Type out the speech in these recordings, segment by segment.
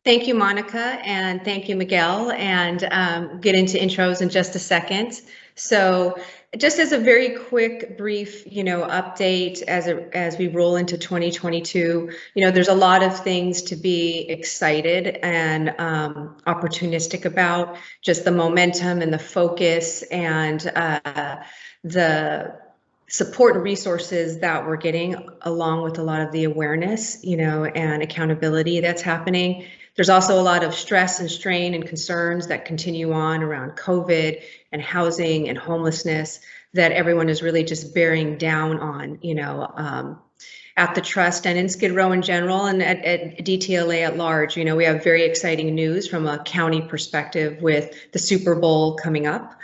Thank you, Monica, and thank you, Miguel, and get into intros in just a second. So just as a very quick, brief, update as we roll into 2022, there's a lot of things to be excited and opportunistic about, just the momentum and the focus and the support and resources that we're getting, along with a lot of the awareness, and accountability that's happening. There's also a lot of stress and strain and concerns that continue on around COVID and housing and homelessness that everyone is really just bearing down on, at the Trust and in Skid Row in general and at DTLA at large. We have very exciting news from a county perspective with the Super Bowl coming up.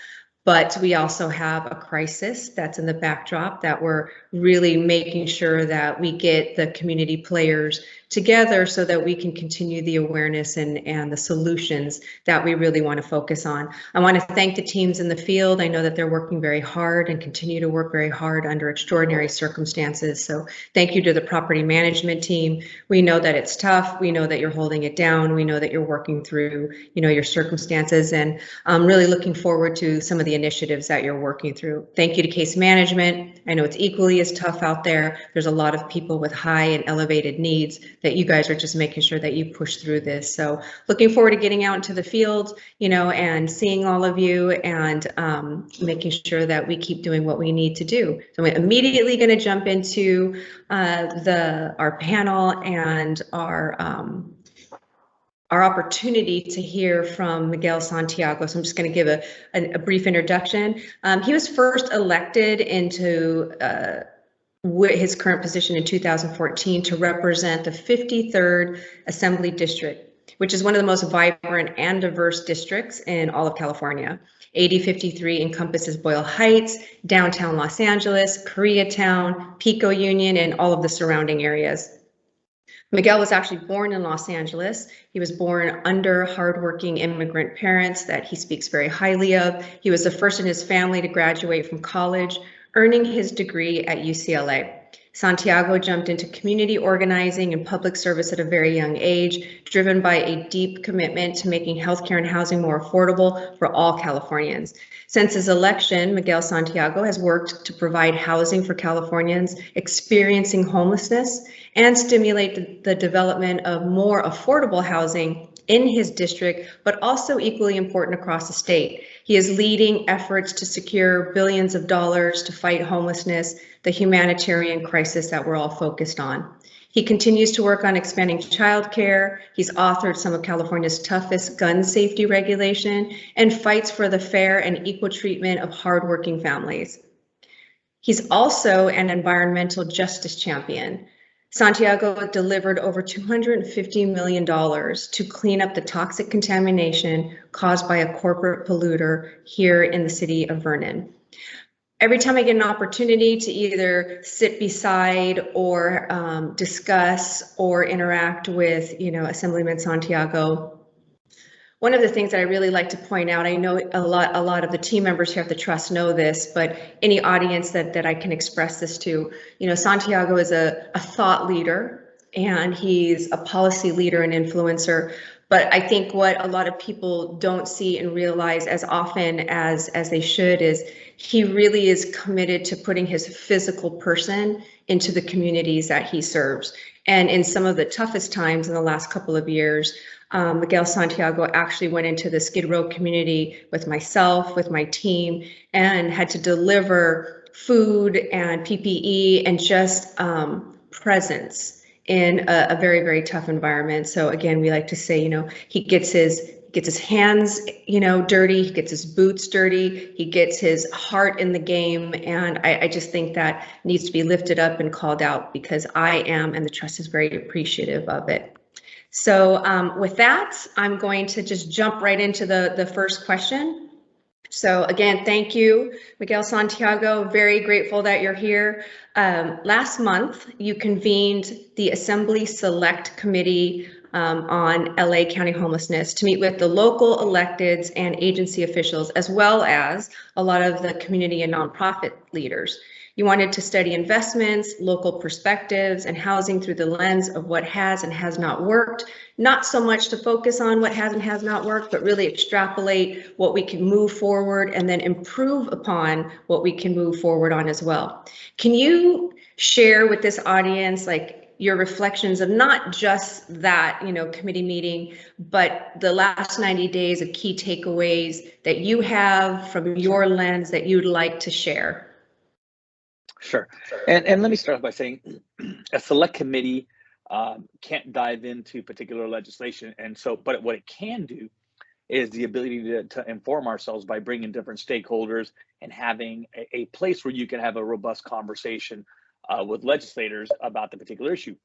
But we also have a crisis that's in the backdrop that we're really making sure that we get the community players together so that we can continue the awareness and the solutions that we really want to focus on. I want to thank the teams in the field. I know that they're working very hard and continue to work very hard under extraordinary circumstances. So thank you to the property management team. We know that it's tough. We know that you're holding it down. We know that you're working through, your circumstances, and I'm really looking forward to some of the initiatives that you're working through. Thank you to case management. I know it's equally as tough out there. There's a lot of people with high and elevated needs that you guys are just making sure that you push through this. So looking forward to getting out into the field, and seeing all of you and making sure that we keep doing what we need to do. So I'm immediately going to jump into our panel and our opportunity to hear from Miguel Santiago. So I'm just going to give a brief introduction. He was first elected into his current position in 2014 to represent the 53rd Assembly District, which is one of the most vibrant and diverse districts in all of California. 8053 encompasses Boyle Heights, downtown Los Angeles, Koreatown, Pico Union, and all of the surrounding areas. Miguel was actually born in Los Angeles. He was born under hardworking immigrant parents that he speaks very highly of. He was the first in his family to graduate from college, earning his degree at UCLA. Santiago jumped into community organizing and public service at a very young age, driven by a deep commitment to making healthcare and housing more affordable for all Californians. Since his election, Miguel Santiago has worked to provide housing for Californians experiencing homelessness and stimulate the development of more affordable housing in his district, but also equally important across the state. He is leading efforts to secure billions of dollars to fight homelessness, the humanitarian crisis that we're all focused on. He continues to work on expanding childcare. He's authored some of California's toughest gun safety regulation and fights for the fair and equal treatment of hardworking families. He's also an environmental justice champion. Santiago delivered over $250 million to clean up the toxic contamination caused by a corporate polluter here in the city of Vernon. Every time I get an opportunity to either sit beside or discuss or interact with, Assemblyman Santiago, one of the things that I really like to point out, I know a lot of the team members here at the Trust know this, but any audience that I can express this to, Santiago is a thought leader and he's a policy leader and influencer. But I think what a lot of people don't see and realize as often as they should is he really is committed to putting his physical person into the communities that he serves. And in some of the toughest times in the last couple of years, Miguel Santiago actually went into the Skid Row community with myself, with my team, and had to deliver food and PPE and just presence in a very, very tough environment. So again, we like to say, he gets his hands, dirty, he gets his boots dirty, he gets his heart in the game. And I just think that needs to be lifted up and called out because I am, and the Trust is very appreciative of it. So with that, I'm going to just jump right into the first question. So again, thank you, Miguel Santiago. Very grateful that you're here. Last month, you convened the Assembly Select Committee on LA County homelessness to meet with the local electeds and agency officials, as well as a lot of the community and nonprofit leaders. You wanted to study investments, local perspectives, and housing through the lens of what has and has not worked. Not so much to focus on what has and has not worked, but really extrapolate what we can move forward and then improve upon what we can move forward on as well. Can you share with this audience, like, your reflections of not just that, committee meeting, but the last 90 days of key takeaways that you have from your lens that you'd like to share? Sure. And let me start off by saying a select committee can't dive into particular legislation. And so, but what it can do is the ability to inform ourselves by bringing different stakeholders and having a place where you can have a robust conversation with legislators about the particular issue.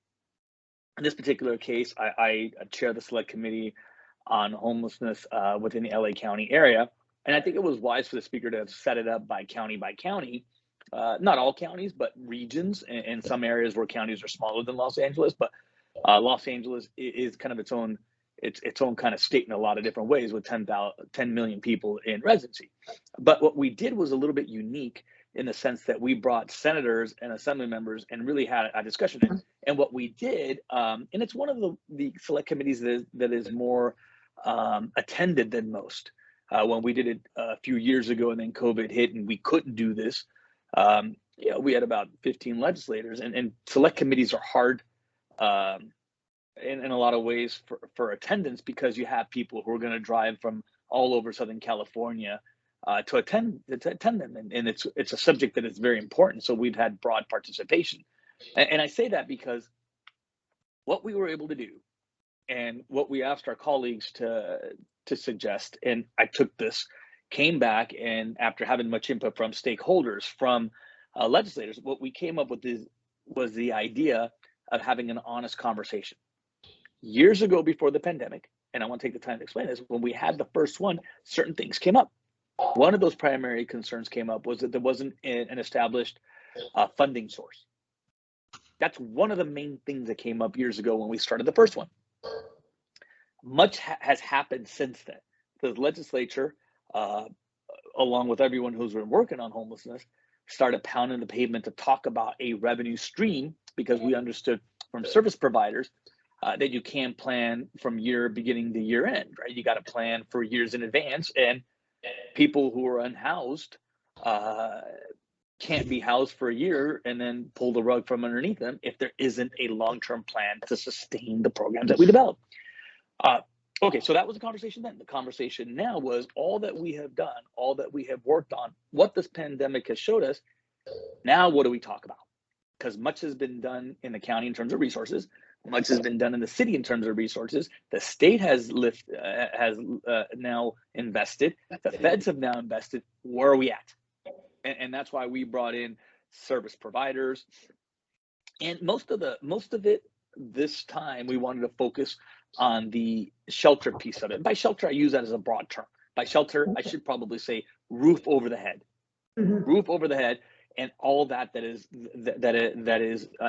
In this particular case, I chair the select committee on homelessness within the LA County area. And I think it was wise for the speaker to have set it up by county, not all counties, but regions, and some areas where counties are smaller than Los Angeles. But Los Angeles is kind of its own kind of state in a lot of different ways, with 10 million people in residency. But what we did was a little bit unique in the sense that we brought senators and assembly members and really had a discussion. And what we did, and it's one of the select committees that is more attended than most. When we did it a few years ago and then COVID hit and we couldn't do this, we had about 15 legislators, and select committees are hard in a lot of ways for attendance, because you have people who are going to drive from all over Southern California to attend them, and it's a subject that is very important. So we've had broad participation, and I say that because what we were able to do, and what we asked our colleagues to suggest, and I took this, came back, and after having much input from stakeholders, from legislators, what we came up with was the idea of having an honest conversation. Years ago, before the pandemic, and I want to take the time to explain this, when we had the first one, certain things came up. One of those primary concerns came up was that there wasn't an established funding source. That's one of the main things that came up years ago when we started the first one. Much has happened since then. The legislature, along with everyone who's been working on homelessness, started pounding the pavement to talk about a revenue stream, because we understood from service providers that you can't plan from year beginning to year end, right? You got to plan for years in advance, and people who are unhoused can't be housed for a year and then pull the rug from underneath them if there isn't a long-term plan to sustain the programs that we develop. Okay, so that was the conversation then. The conversation now was all that we have done, all that we have worked on, what this pandemic has showed us. Now, what do we talk about? Because much has been done in the county in terms of resources. Much has been done in the city in terms of resources. The state has now invested. The feds have now invested. Where are we at? And that's why we brought in service providers. And most of it this time, we wanted to focus on the shelter piece of it. By shelter, I use that as a broad term. By shelter, I should probably say roof over the head. Mm-hmm. Roof over the head, and all that is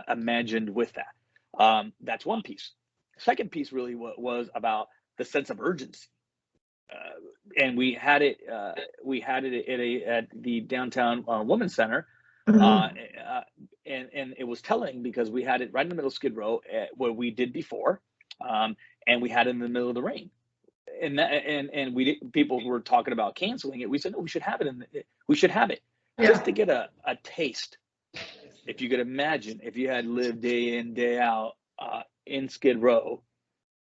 imagined with that. That's one piece. Second piece really was about the sense of urgency, and we had it at the downtown Women's Center, mm-hmm. And it was telling because we had it right in the middle of Skid Row, where we did before, and we had it in the middle of the rain, and people who were talking about canceling it. We said no, we should have it, we should have it. Yeah. Just to get a taste. If you could imagine, if you had lived day in, day out in Skid Row,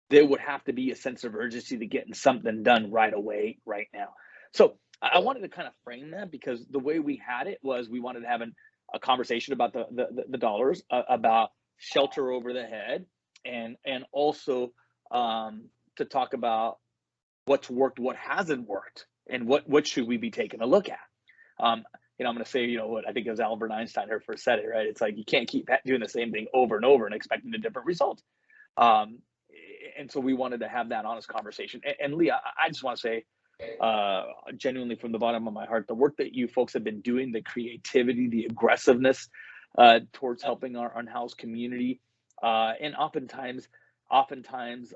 there would have to be a sense of urgency to getting something done right away, right now. So I wanted to kind of frame that, because the way we had it was we wanted to have a conversation about the dollars, about shelter over the head, and also to talk about what's worked, what hasn't worked, and what should we be taking a look at. I'm going to say, what I think it was Albert Einstein who first said it, right? It's like you can't keep doing the same thing over and over and expecting a different result. And so we wanted to have that honest conversation. And Leah, I just want to say, genuinely from the bottom of my heart, the work that you folks have been doing, the creativity, the aggressiveness towards helping our unhoused community, and oftentimes oftentimes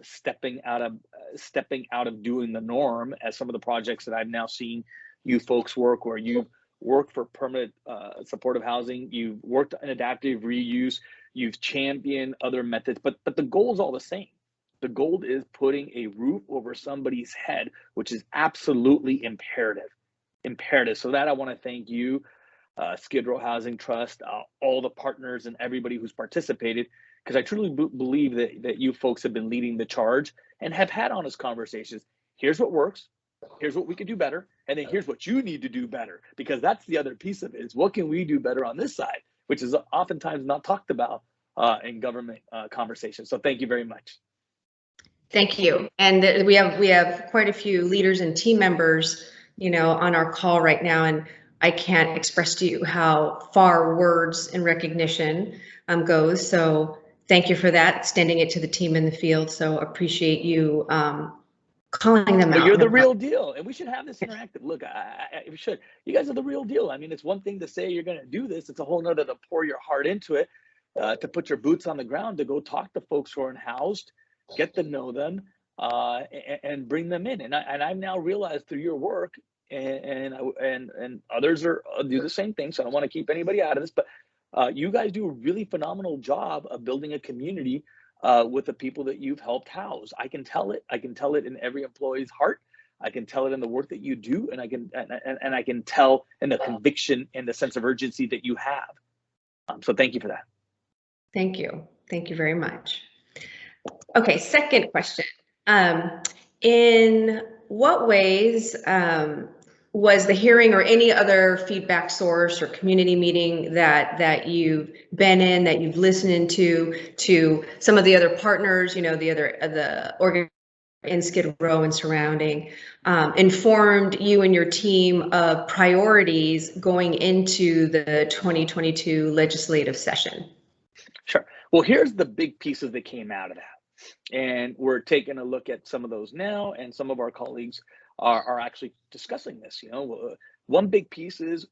stepping out of doing the norm, as some of the projects that I've now seen you folks work, where you've worked for permanent supportive housing, you've worked in adaptive reuse, you've championed other methods, but the goal is all the same. The goal is putting a roof over somebody's head, which is absolutely imperative. So that I want to thank you, Skid Row Housing Trust, all the partners and everybody who's participated, because I truly believe that you folks have been leading the charge and have had honest conversations. Here's what works, here's what we could do better, and then here's what you need to do better, because that's the other piece of it, is what can we do better on this side, which is oftentimes not talked about in government conversations. So thank you very much. Thank you. And we have quite a few leaders and team members, on our call right now, and I can't express to you how far words and recognition goes. So thank you for that, extending it to the team in the field. So appreciate you calling them out. You're the real deal, and we should have this interactive. Look, we should. You guys are the real deal. I mean, it's one thing to say you're going to do this. It's a whole nother to pour your heart into it, to put your boots on the ground, to go talk to folks who are unhoused, get to know them, and bring them in. And I've now realized through your work, and others do the same thing. So I don't want to keep anybody out of this, but you guys do a really phenomenal job of building a community with the people that you've helped house. I can tell it. I can tell it in every employee's heart. I can tell it in the work that you do, and I can tell in the conviction and the sense of urgency that you have. So thank you for that. Thank you. Thank you very much. Okay, second question. In what ways was the hearing or any other feedback source or community meeting that you've been in, that you've listened to some of the other partners, the organ in Skid Row and surrounding, informed you and your team of priorities going into the 2022 legislative session? Sure. Well, here's the big pieces that came out of that. And we're taking a look at some of those now, and some of our colleagues are actually discussing this. One big piece is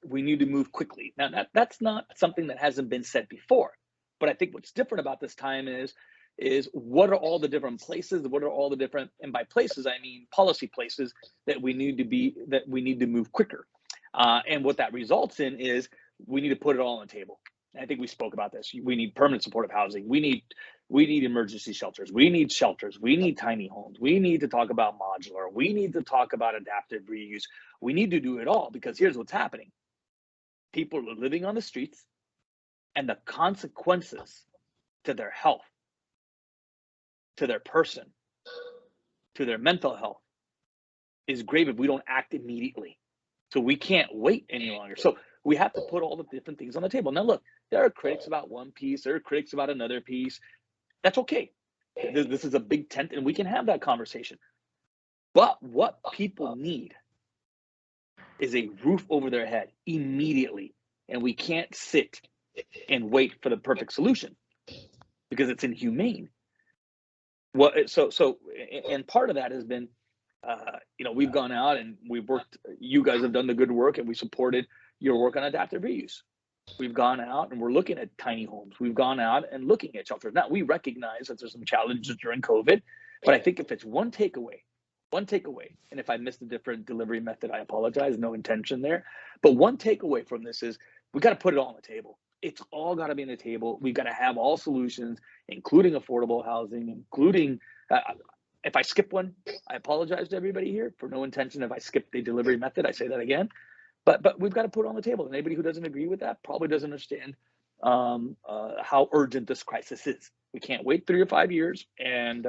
we need to move quickly. Now, that's not something that hasn't been said before, but I think what's different about this time is what are all the different places, what are all the different, and by places, I mean policy places that we need to move quicker. And what that results in is we need to put it all on the table. I think we spoke about this. We need permanent supportive housing. We need emergency shelters. We need shelters. We need tiny homes. We need to talk about modular. We need to talk about adaptive reuse. We need to do it all, because here's what's happening. People are living on the streets, and the consequences to their health, to their person, to their mental health is grave if we don't act immediately. So we can't wait any longer. So we have to put all the different things on the table. Now, look, there are critics about one piece, there are critics about another piece. That's okay. This is a big tent, and we can have that conversation. But what people need is a roof over their head immediately. And we can't sit and wait for the perfect solution, because it's inhumane. And part of that has been, we've gone out and we've worked. You guys have done the good work, and we supported your work on adaptive reuse. We've gone out and we're looking at tiny homes. We've gone out and looking at shelters. Now, we recognize that there's some challenges during COVID, but I think if it's one takeaway, and if I missed a different delivery method, I apologize, no intention there. But one takeaway from this is we got to put it all on the table. It's all got to be on the table. We've got to have all solutions, including affordable housing, including, if I skip one, I apologize to everybody here, for no intention. If I skip the delivery method, I say that again. But we've got to put it on the table. And anybody who doesn't agree with that probably doesn't understand how urgent this crisis is. We can't wait 3 or 5 years. And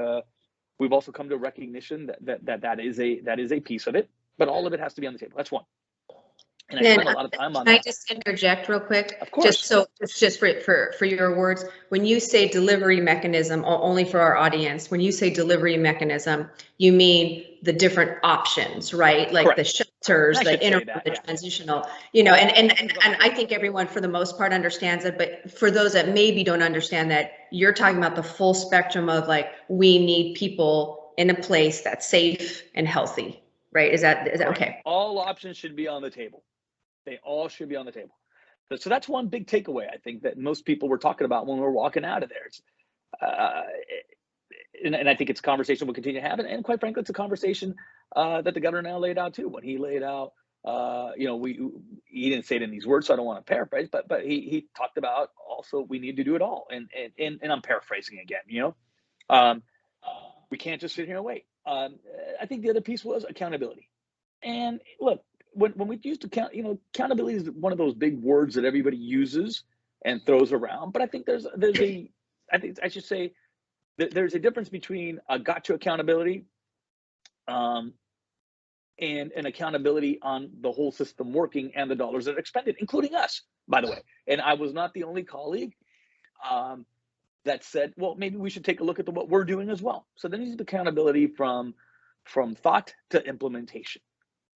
we've also come to recognition that is a piece of it. But all of it has to be on the table. That's one. And I spend a lot of time on that. Can I just interject real quick? Of course. Just for your words, when you say delivery mechanism, only for our audience, when you say delivery mechanism, you mean the different options, right? Like Correct. The shelters, the interim, the transitional, and I think everyone for the most part understands it, but for those that maybe don't understand that, you're talking about the full spectrum of like, we need people in a place that's safe and healthy, right? Is that okay? All options should be on the table. They all should be on the table. So that's one big takeaway, I think, that most people were talking about when we were walking out of there. and I think it's a conversation we'll continue to have, and quite frankly, it's a conversation that the governor now laid out too. When he laid out, he didn't say it in these words, so I don't want to paraphrase, but he talked about also we need to do it all, and I'm paraphrasing again. We can't just sit here and wait. I think the other piece was accountability, and look, when we used accountability is one of those big words that everybody uses and throws around, but I think there's a difference between a gotcha accountability and an accountability on the whole system working and the dollars that are expended, including us, by the way. And I was not the only colleague that said, well, maybe we should take a look at what we're doing as well. So there needs to be accountability from thought to implementation.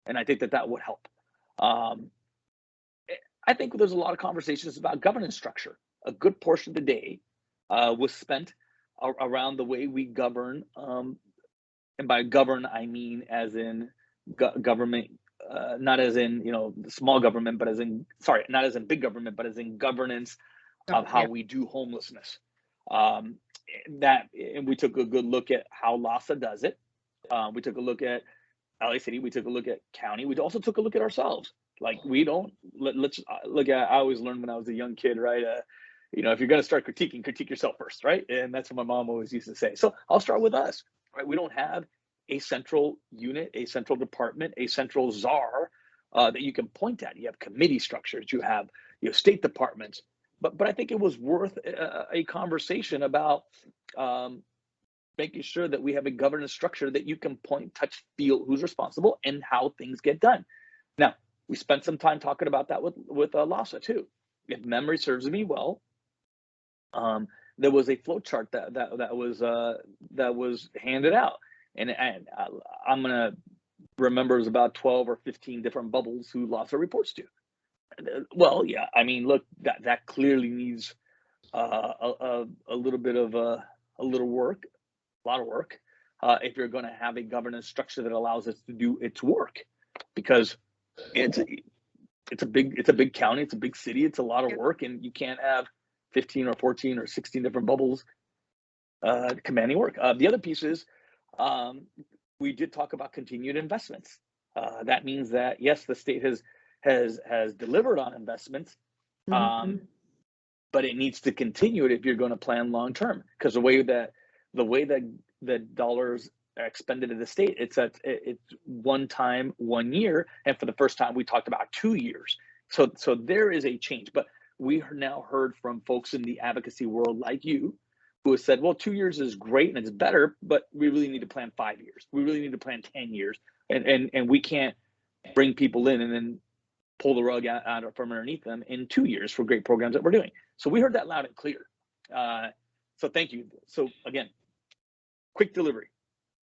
And I think that would help. I think there's a lot of conversations about governance structure. A good portion of the day was spent around the way we govern, and by govern I mean as in government, not as in small government, but not as in big government, but as in governance of how we do homelessness. And we took a good look at how LAHSA does it. We took a look at LA City. We took a look at county. We also took a look at ourselves. Like we don't let's look at. I always learned when I was a young kid, right? If you're going to start critiquing, critique yourself first, right? And that's what my mom always used to say. So I'll start with us, right? We don't have a central unit, a central department, a central czar that you can point at. You have committee structures, you have state departments, but I think it was worth a conversation about making sure that we have a governance structure that you can point, touch, feel who's responsible and how things get done. Now, we spent some time talking about that with LAHSA too. If memory serves me well, there was a flow chart that was handed out, and I'm gonna remember it was about 12 or 15 different bubbles who LAHSA reports to. Well, yeah, I mean, look, that clearly needs a little bit of a lot of work, if you're going to have a governance structure that allows us to do its work, because it's a big county, it's a big city, it's a lot of work, and you can't have 15 or 14 or 16 different bubbles commanding work. The other piece is we did talk about continued investments. That means that yes, the state has delivered on investments, but it needs to continue it if you're going to plan long term, because the way that the dollars are expended in the state, it's one time, 1 year, and for the first time we talked about 2 years. So there is a change, but we now heard from folks in the advocacy world like you who have said, well, 2 years is great and it's better, but we really need to plan 5 years. We really need to plan 10 years. And we can't bring people in and then pull the rug out from underneath them in 2 years for great programs that we're doing. So we heard that loud and clear. So thank you. So again, quick delivery.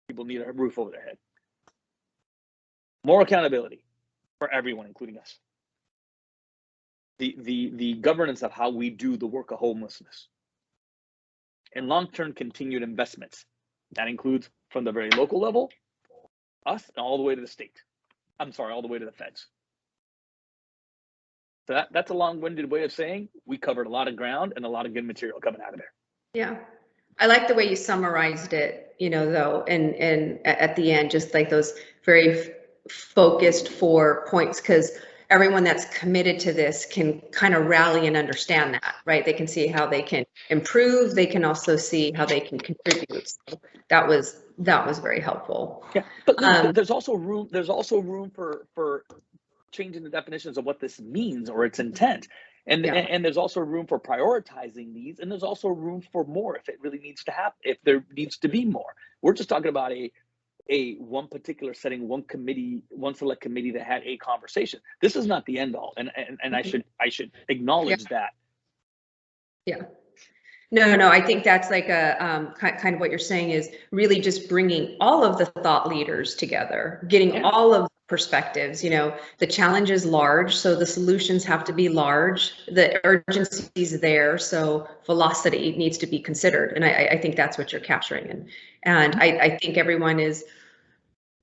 People need a roof over their head. More accountability for everyone, including us. The governance of how we do the work of homelessness. And long-term continued investments. That includes from the very local level, us, and all the way to the state. I'm sorry, all the way to the feds. So that's a long-winded way of saying we covered a lot of ground and a lot of good material coming out of there. Yeah. I like the way you summarized it, though, and at the end, just like those very focused 4 points, because everyone that's committed to this can kind of rally and understand that, right? They can see how they can improve. They can also see how they can contribute. So that was very helpful. Yeah, but there's also room for changing the definitions of what this means or its intent. And there's also room for prioritizing these, and there's also room for more if it really needs to happen, if there needs to be more. We're just talking about a one particular setting, one select committee that had a conversation. This is not the end all, and I should acknowledge that. Yeah. No, I think that's like a kind of what you're saying is really just bringing all of the thought leaders together, getting all of the perspectives. The challenge is large, so the solutions have to be large. The urgency is there, so velocity needs to be considered. And I think that's what you're capturing. And I think everyone is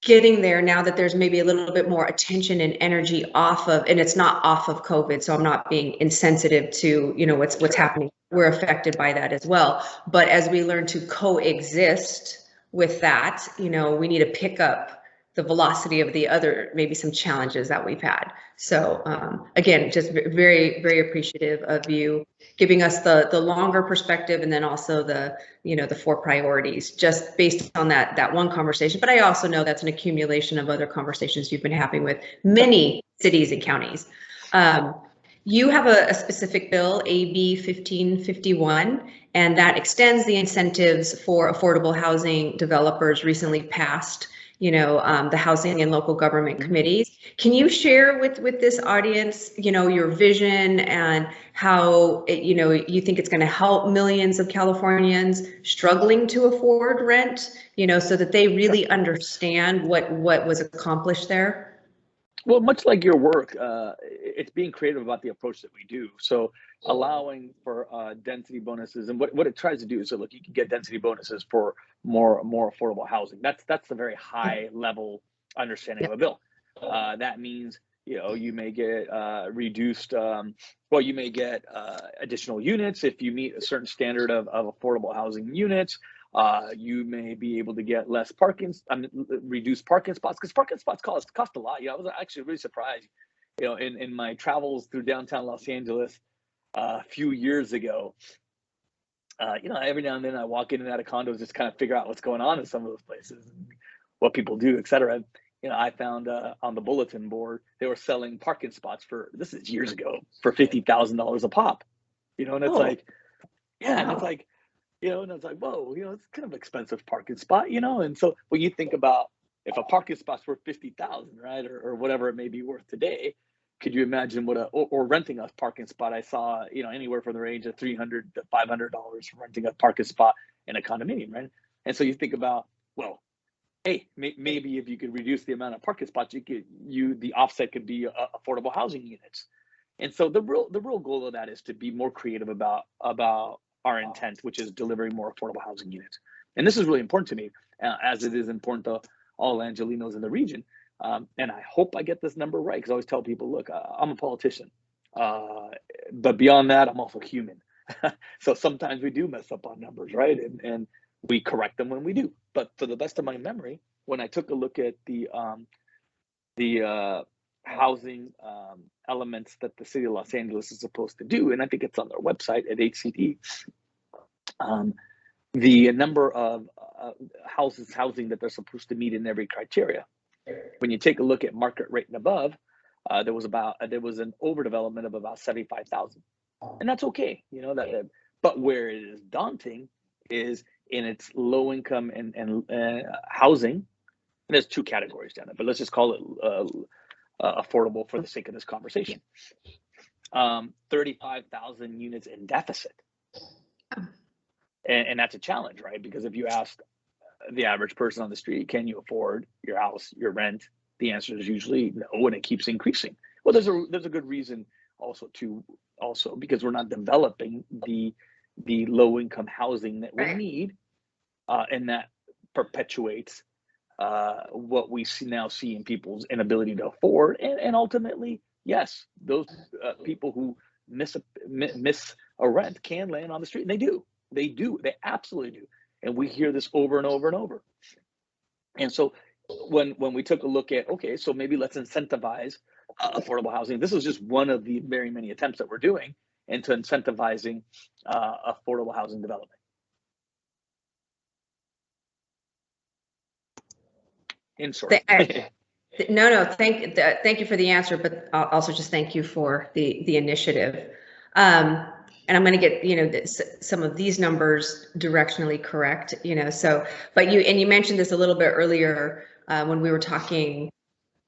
getting there now that there's maybe a little bit more attention and energy off of, and it's not off of COVID, so I'm not being insensitive to, you know, what's happening. We're affected by that as well. But as we learn to coexist with that, you know, we need to pick up the velocity of the other, maybe some challenges that we've had. So again, just very, very appreciative of you giving us the longer perspective, and then also the, you know, the 4 priorities just based on that one conversation. But I also know that's an accumulation of other conversations you've been having with many cities and counties. You have a specific bill, AB 1551, and that extends the incentives for affordable housing developers recently passed, you know, the Housing and Local Government Committees. Can you share with this audience, you know, your vision and how, you know, you think it's going to help millions of Californians struggling to afford rent, you know, so that they really understand what was accomplished there? Well, much like your work, it's being creative about the approach that we do. So allowing for density bonuses, and what it tries to do is, so look, you can get density bonuses for more affordable housing. That's the very high level understanding of a bill. That means, you know, you may get reduced, well, you may get additional units if you meet a certain standard of affordable housing units. You may be able to get less parking, reduced parking spots, because parking spots cost a lot. You know, I was actually really surprised, you know, in my travels through downtown Los Angeles a few years ago. You know, every now and then I walk in and out of condos, just kind of figure out what's going on in some of those places, and what people do, et cetera. You know, I found on the bulletin board, they were selling parking spots for, this is years ago, for $50,000 a pop. You know, and it's like, yeah, and it's like, you know, and I was like, whoa, you know, it's kind of expensive parking spot, you know? And so when you think about, if a parking spot's worth 50,000, right, or whatever it may be worth today, could you imagine what or renting a parking spot? I saw, you know, anywhere from the range of $300 to $500 for renting a parking spot in a condominium, right? And so you think about, well, hey, maybe if you could reduce the amount of parking spots, the offset could be affordable housing units. And so the real goal of that is to be more creative about our intent, which is delivering more affordable housing units. And this is really important to me, as it is important to all Angelenos in the region. And I hope I get this number right, because I always tell people, look, I'm a politician, but beyond that, I'm also human. So sometimes we do mess up on numbers, right? And we correct them when we do. But to the best of my memory, when I took a look at the housing elements that the city of Los Angeles is supposed to do, and I think it's on their website at HCD, the number of housing that they're supposed to meet in every criteria. When you take a look at market rate and above, there was an overdevelopment of about 75,000, and that's okay, you know, but where it is daunting is in its low income and housing. And there's 2 categories down there, but let's just call it affordable for the sake of this conversation. 35,000 units in deficit. And that's a challenge, right? Because if you ask the average person on the street, can you afford your house, your rent? The answer is usually no, and it keeps increasing. Well, there's a good reason also because we're not developing the low income housing that we need, and that perpetuates what we now see in people's inability to afford, and ultimately, yes, those people who miss a rent can land on the street, and they absolutely do, and we hear this over and over and over. And so when we took a look at, okay, so maybe let's incentivize affordable housing. This is just one of the very many attempts that we're doing into incentivizing affordable housing development. In short. No, thank you for the answer, but I'll also just thank you for the initiative. And I'm going to get, you know, some of these numbers directionally correct, you know, so, but you mentioned this a little bit earlier when we were talking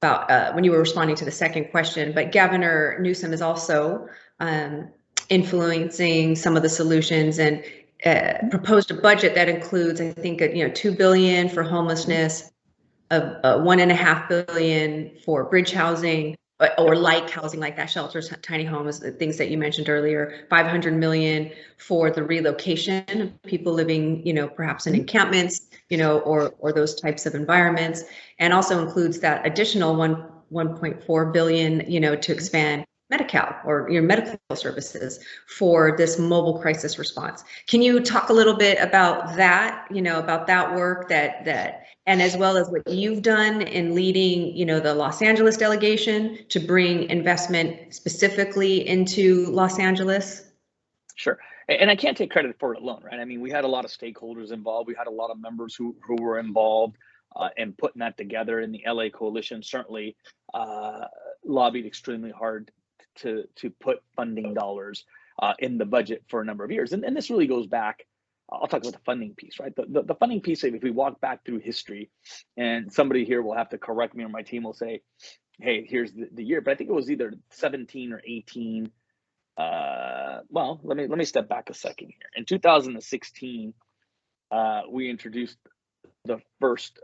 about, when you were responding to the second question, but Governor Newsom is also influencing some of the solutions, and proposed a budget that includes, I think, you know, $2 billion for homelessness, $1.5 billion for bridge housing, or like housing like that, shelters, tiny homes, the things that you mentioned earlier, 500 million for the relocation of people living, perhaps in encampments, or those types of environments, and also includes that additional 1.4 billion, to expand Medi-Cal or your medical services for this mobile crisis response. Can you talk a little bit about that, about that work and as well as what you've done in leading, the Los Angeles delegation to bring investment specifically into Los Angeles? Sure. And I can't take credit for it alone, right? I mean, we had a lot of stakeholders involved. We had a lot of members who were involved in putting that together. And the LA Coalition certainly lobbied extremely hard to put funding dollars in the budget for a number of years. And this really goes back. I'll talk about the funding piece, right? The funding piece, if we walk back through history, and somebody here will have to correct me or my team will say, hey, here's the year. But I think it was either 17 or 18. Well, let me step back a second here. In 2016, we introduced the first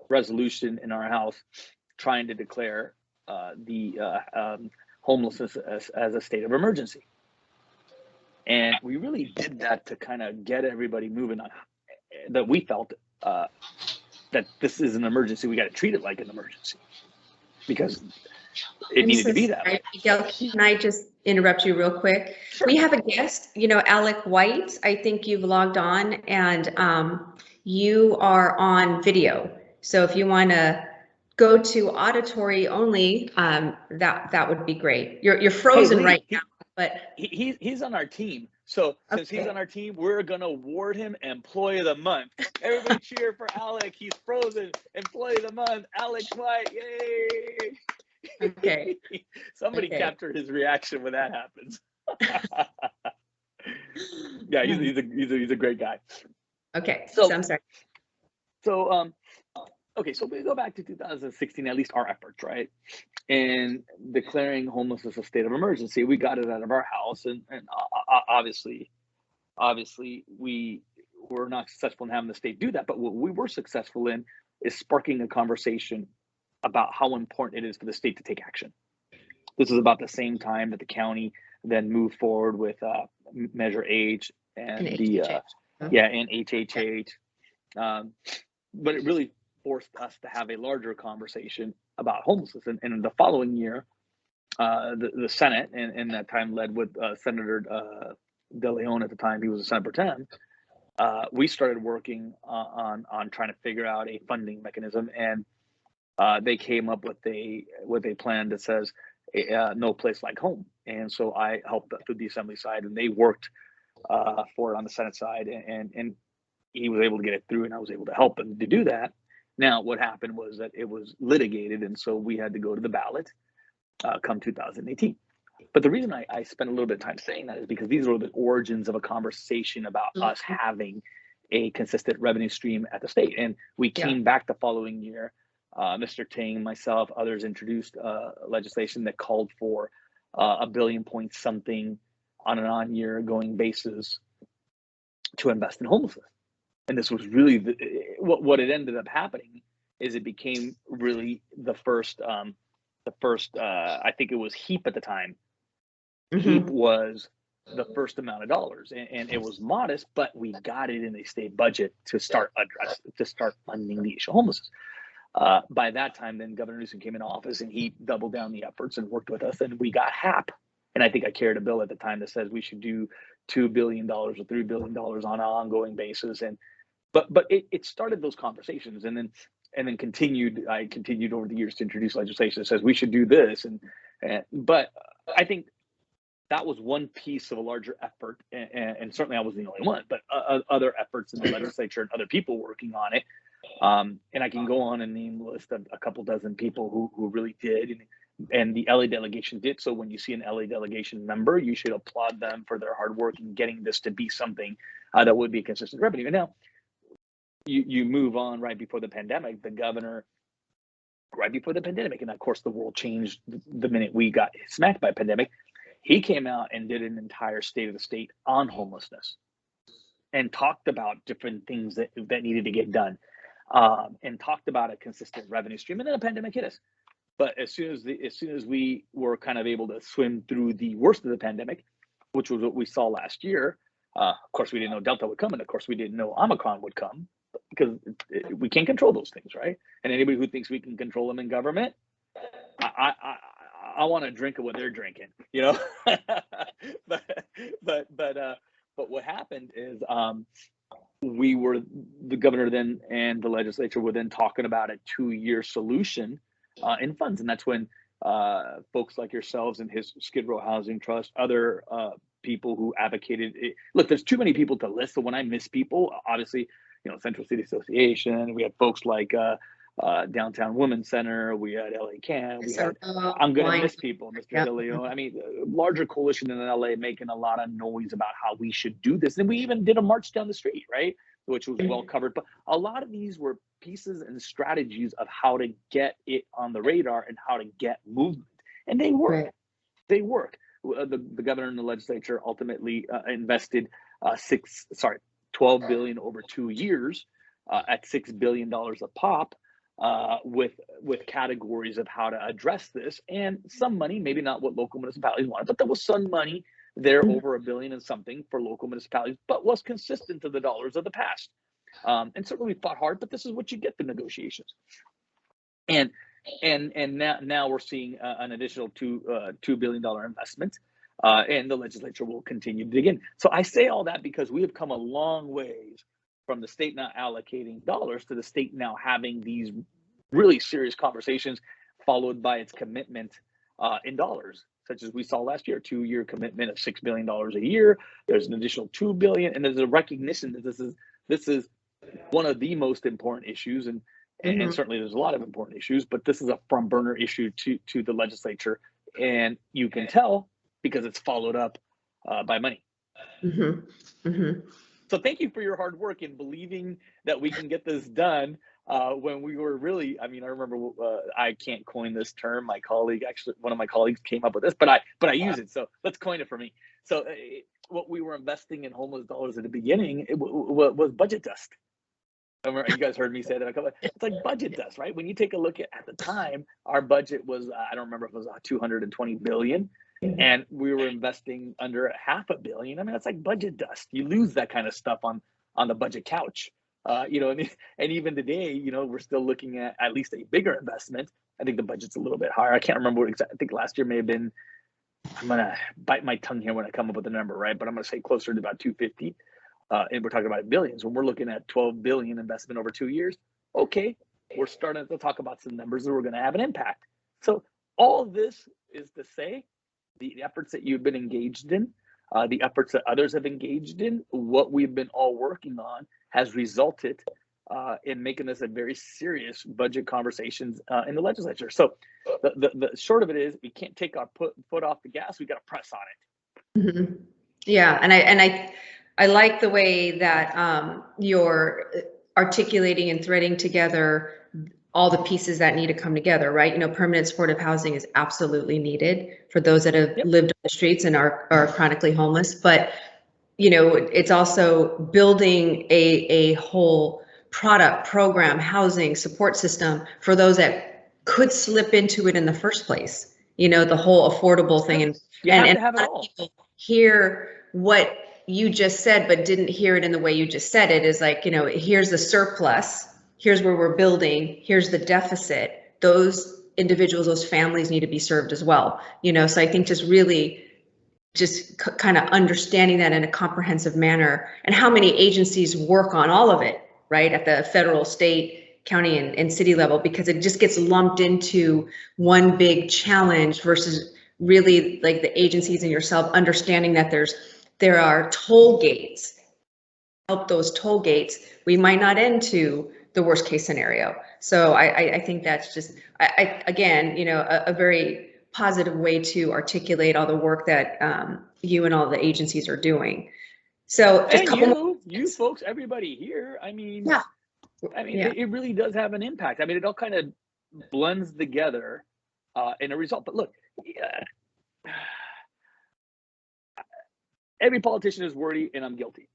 resolution in our house trying to declare the homelessness as a state of emergency. And we really did that to kind of get everybody moving on that we felt that this is an emergency. We got to treat it like an emergency because it needed to be that way. Miguel, can I just interrupt you real quick? Sure. We have a guest, Alec White. I think you've logged on and you are on video. So if you want to go to auditory only, that would be great. You're frozen right now, but he's on our team. So since he's on our team, we're gonna award him Employee of the Month. Everybody cheer for Alec. He's frozen. Employee of the Month, Alec White. Yay! Okay. Somebody capture his reaction when that happens. Yeah, he's a great guy. Okay. So I'm sorry. So okay, so we go back to 2016, at least our efforts, right? In declaring homelessness a state of emergency. We got it out of our house, and obviously we were not successful in having the state do that. But what we were successful in is sparking a conversation about how important it is for the state to take action. This is about the same time that the county then moved forward with Measure H and HHH. But it really forced us to have a larger conversation about homelessness. And in the following year, the Senate, and that time led with Senator De Leon at the time, he was a Senator Pro Tem, we started working on trying to figure out a funding mechanism. And they came up with a plan that says no place like home. And so I helped through the Assembly side, and they worked for it on the Senate side, and he was able to get it through, and I was able to help them to do that. Now, what happened was that it was litigated, and so we had to go to the ballot come 2018. But the reason I spent a little bit of time saying that is because these are the origins of a conversation about us having a consistent revenue stream at the state. And we came back the following year. Mr. Ting, myself, others introduced legislation that called for $1 billion point something on an on-year going basis to invest in homelessness. And this was really what it ended up happening is it became really the first I think it was HEAP at the time. Mm-hmm. HEAP was the first amount of dollars, and it was modest, but we got it in a state budget to start funding the issue of homelessness. By that time, then Governor Newsom came in office, and he doubled down the efforts and worked with us, and we got HAP. And I think I carried a bill at the time that says we should do $2 billion or $3 billion on an ongoing basis. And but it started those conversations, and then continued. I continued over the years to introduce legislation that says we should do this, but I think that was one piece of a larger effort, and certainly I wasn't the only one, but other efforts in the legislature and other people working on it. And I can go on and name a list of a couple dozen people who really did, and the LA delegation did. So when you see an LA delegation member, you should applaud them for their hard work in getting this to be something that would be consistent revenue. And now you move on right before the pandemic, the governor, right before the pandemic, and of course the world changed the minute we got smacked by a pandemic. He came out and did an entire state of the state on homelessness and talked about different things that needed to get done, and talked about a consistent revenue stream. And then the pandemic hit us. But as soon as we were kind of able to swim through the worst of the pandemic, which was what we saw last year, of course we didn't know Delta would come, and of course we didn't know Omicron would come, because we can't control those things, right? And anybody who thinks we can control them in government, I want to drink of what they're drinking, you know. but what happened is, the governor then and the legislature were then talking about a 2-year solution in funds, and that's when folks like yourselves and his Skid Row Housing Trust, other people who advocated it. Look, there's too many people to list, so when I miss people, obviously, you know, Central City Association, we had folks like Downtown Women's Center, we had LA Can, we had, I'm gonna miss people, Mr. DeLeo. I mean, larger coalition in LA making a lot of noise about how we should do this, and we even did a march down the street, right, which was well covered. But a lot of these were pieces and strategies of how to get it on the radar and how to get movement, and they work. Right. They work. The governor and the legislature ultimately invested 12 billion over 2 years at $6 billion a pop, with categories of how to address this, and some money, maybe not what local municipalities wanted, but there was some money there, over $1 billion and something for local municipalities, but was consistent to the dollars of the past. And certainly we fought hard, but this is what you get the negotiations. And now we're seeing an additional $2 billion investment, and the legislature will continue to dig in. So I say all that because we have come a long ways from the state not allocating dollars to the state now having these really serious conversations, followed by its commitment in dollars, such as we saw last year, 2-year commitment of $6 billion a year. There's an additional $2 billion, and there's a recognition that this is one of the most important issues, and certainly there's a lot of important issues, but this is a front burner issue to the legislature, and you can tell because it's followed up by money. Mm-hmm. Mm-hmm. So thank you for your hard work in believing that we can get this done when we were really, I mean, I remember, I can't coin this term. My colleague, actually, one of my colleagues came up with this, but I use it. So let's coin it for me. So what we were investing in homeless dollars at the beginning, was budget dust. I remember, you guys heard me say that a couple. It's like budget dust, right? When you take a look at the time, our budget was, I don't remember if it was 220 billion. And we were investing under $500 million. I mean, that's like budget dust. You lose that kind of stuff on the budget couch, you know. And even today, you know, we're still looking at least a bigger investment. I think the budget's a little bit higher. I can't remember what exactly. I think last year may have been. I'm gonna bite my tongue here when I come up with the number, right? But I'm gonna say closer to about 250. And we're talking about billions. When we're looking at 12 billion investment over 2 years, okay, we're starting to talk about some numbers that we're going to have an impact. So all this is to say, the efforts that you've been engaged in, the efforts that others have engaged in, what we've been all working on has resulted in making this a very serious budget conversations in the legislature. So the short of it is, we can't take our foot off the gas. We got to press on it. Mm-hmm. Yeah, and I like the way that you're articulating and threading together all the pieces that need to come together, right? You know, permanent supportive housing is absolutely needed for those that have lived on the streets and are chronically homeless. But, you know, it's also building a whole product, program, housing, support system for those that could slip into it in the first place. You know, the whole affordable thing. And have it all. People hear what you just said, but didn't hear it in the way you just said it, is like, you know, here's the surplus, here's where we're building, here's the deficit. Those individuals, those families need to be served as well. You know, so I think just kind of understanding that in a comprehensive manner, and how many agencies work on all of it, right? At the federal, state, county, and city level, because it just gets lumped into one big challenge versus really like the agencies and yourself understanding that there are toll gates. Help those toll gates, we might not end to the worst case scenario. So I think that's just, again, you know, a very positive way to articulate all the work that you and all the agencies are doing. So just a couple you folks, everybody here, I mean, yeah. It really does have an impact. I mean, it all kind of blends together in a result. But look, every politician is wordy, and I'm guilty.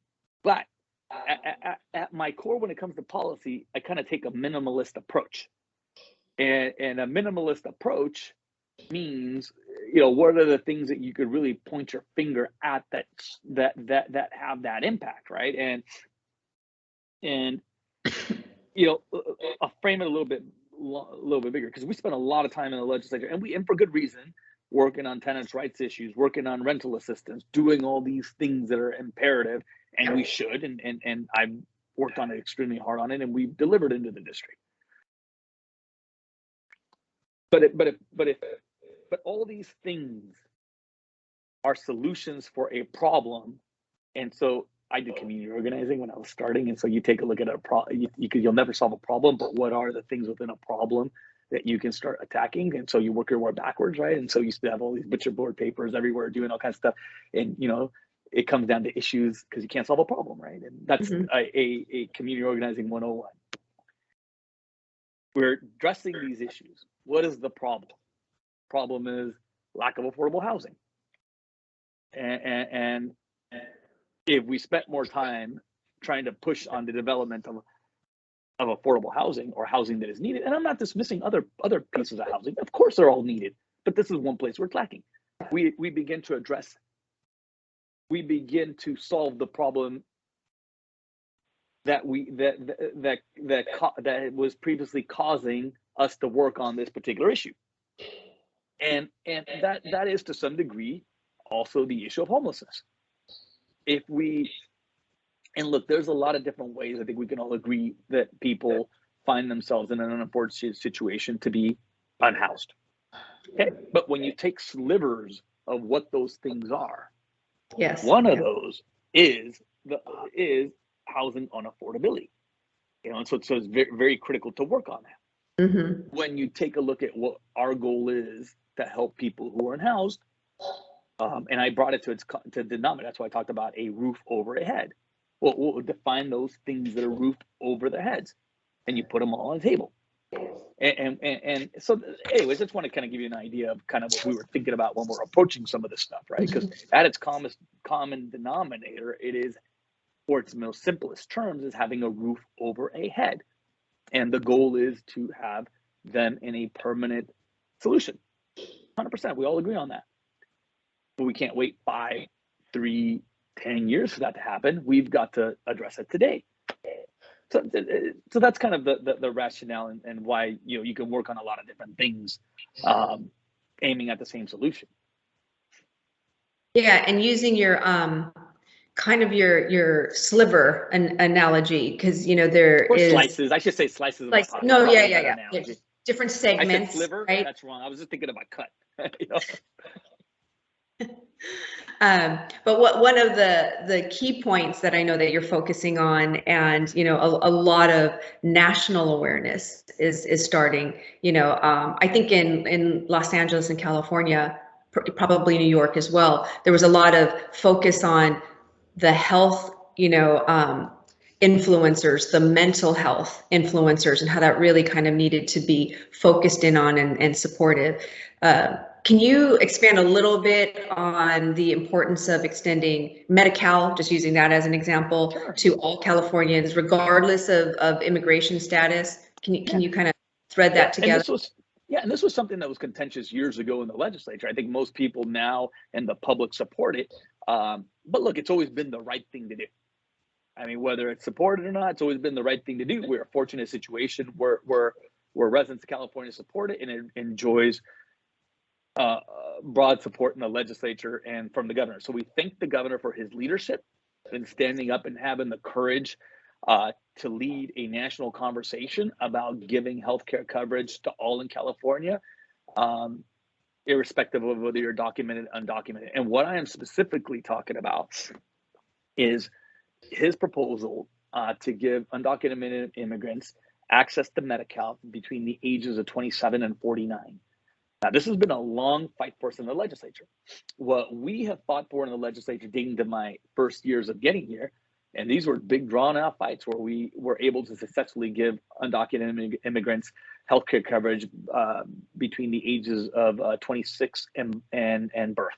But at my core, when it comes to policy, I kind of take a minimalist approach. And a minimalist approach means, what are the things that you could really point your finger at that have that impact, right? And I'll frame it a little bit bigger, because we spent a lot of time in the legislature, and for good reason, working on tenants' rights issues, working on rental assistance, doing all these things that are imperative, and we should, and I've worked on it extremely hard on it, and we've delivered into the district. But all these things are solutions for a problem. And so I did community organizing when I was starting, and so you take a look at a problem. You'll never solve a problem, but what are the things within a problem that you can start attacking? And so you work your way backwards, right? And so you used to have all these butcher board papers everywhere doing all kinds of stuff, and it comes down to issues because you can't solve a problem, right? And that's a community organizing 101. We're addressing these issues. What is the problem? Problem is lack of affordable housing, and if we spent more time trying to push on the development of affordable housing, or housing that is needed, and I'm not dismissing other pieces of housing, of course they're all needed, but this is one place we're lacking. We begin to solve the problem that was previously causing us to work on this particular issue. And that is, to some degree, also the issue of homelessness. And look, there's a lot of different ways I think we can all agree that people find themselves in an unfortunate situation to be unhoused. Okay, but when you take slivers of what those things are, yes, one of those is housing unaffordability. And so it's very, very critical to work on that. Mm-hmm. When you take a look at what our goal is to help people who are unhoused, and I brought it to denominator. That's why I talked about a roof over a head. Well, we'll define those things that are roofed over their heads, and you put them all on the table. And so, anyways, I just want to kind of give you an idea of kind of what we were thinking about when we're approaching some of this stuff, right? Because at its common denominator, it is, or its most simplest terms, is having a roof over a head. And the goal is to have them in a permanent solution. 100%. We all agree on that. But we can't wait 5, 3, 10 years for that to happen. We've got to address it today. So that's kind of the rationale and why you can work on a lot of different things, aiming at the same solution. Yeah, and using your kind of your sliver analogy, because there or is slices. I should say slices. Like no, yeah. There's different segments. I said sliver. Right? That's wrong. I was just thinking about cut. But one of the key points that I know that you're focusing on, and a lot of national awareness is starting. I think in Los Angeles and California, probably New York as well, there was a lot of focus on the health, influencers, the mental health influencers, and how that really kind of needed to be focused in on and supportive. Can you expand a little bit on the importance of extending Medi-Cal, just using that as an example, Sure. to all Californians, regardless of immigration status? Can you kind of thread that together? And this was something that was contentious years ago in the legislature. I think most people now and the public support it. But look, it's always been the right thing to do. I mean, whether it's supported or not, it's always been the right thing to do. We're a fortunate situation where residents of California support it, and it enjoys broad support in the legislature and from the governor. So we thank the governor for his leadership in standing up and having the courage to lead a national conversation about giving healthcare coverage to all in California, irrespective of whether you're documented, undocumented. And what I am specifically talking about is his proposal to give undocumented immigrants access to Medi-Cal between the ages of 27 and 49. Now, this has been a long fight for us in the legislature. What we have fought for in the legislature dating to my first years of getting here, and these were big drawn-out fights where we were able to successfully give undocumented immigrants healthcare coverage between the ages of 26 and birth.